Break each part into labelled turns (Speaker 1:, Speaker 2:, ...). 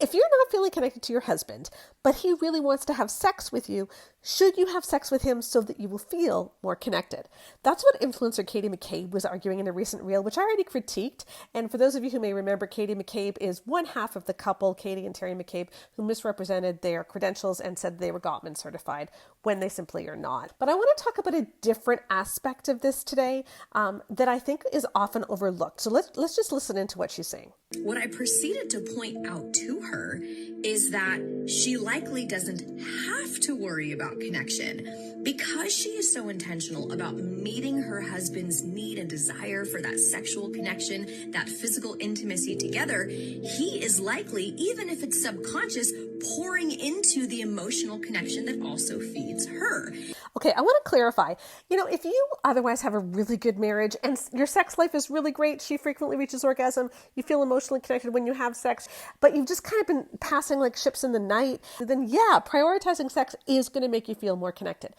Speaker 1: if you're not feeling connected to your husband, but he really wants to have sex with you, should you have sex with him so that you will feel more connected? That's what influencer Katie McCabe was arguing in a recent reel, which I already critiqued. And for those of you who may remember, Katie McCabe is one half of the couple, Katie and Terry McCabe, who misrepresented their credentials and said they were Gottman certified when they simply are not. But I want to talk about a different aspect of this today that I think is often overlooked. So let's just listen into what she's saying.
Speaker 2: What I proceeded to point out to her is that she likely doesn't have to worry about connection because she is so intentional about meeting her husband's need and desire for that sexual connection, that physical intimacy together. He is likely, even if it's subconscious, pouring into the emotional connection that also feeds her.
Speaker 1: Okay, I want to clarify, if you otherwise have a really good marriage and your sex life is really great, she frequently reaches orgasm, you feel emotionally connected when you have sex, but you've just kind of been passing like ships in the night, then yeah, prioritizing sex is going to make you feel more connected.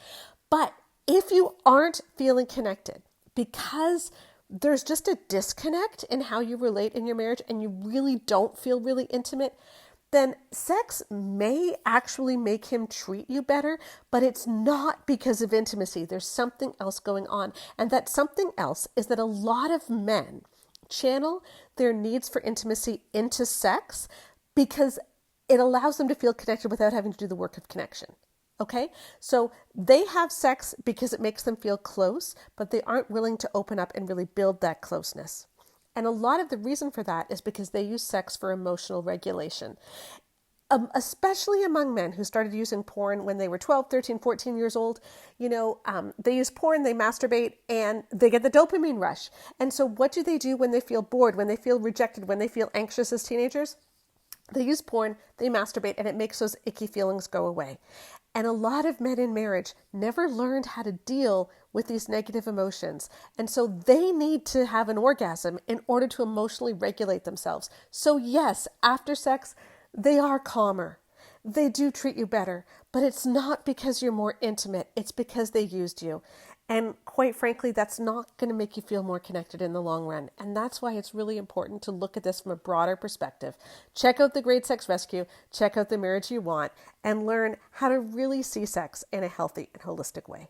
Speaker 1: But if you aren't feeling connected because there's just a disconnect in how you relate in your marriage and you really don't feel really intimate, then sex may actually make him treat you better, but it's not because of intimacy. There's something else going on. And that something else is that a lot of men channel their needs for intimacy into sex because it allows them to feel connected without having to do the work of connection. Okay? So they have sex because it makes them feel close, but they aren't willing to open up and really build that closeness. And a lot of the reason for that is because they use sex for emotional regulation. Especially among men who started using porn when they were 12, 13, 14 years old, they use porn, they masturbate, and they get the dopamine rush. And so what do they do when they feel bored, when they feel rejected, when they feel anxious as teenagers? They use porn, they masturbate, and it makes those icky feelings go away. And a lot of men in marriage never learned how to deal with these negative emotions. And so they need to have an orgasm in order to emotionally regulate themselves. So yes, after sex, they are calmer. They do treat you better, but it's not because you're more intimate. It's because they used you. And quite frankly, that's not going to make you feel more connected in the long run. And that's why it's really important to look at this from a broader perspective. Check out The Great Sex Rescue, check out The Marriage You Want, and learn how to really see sex in a healthy and holistic way.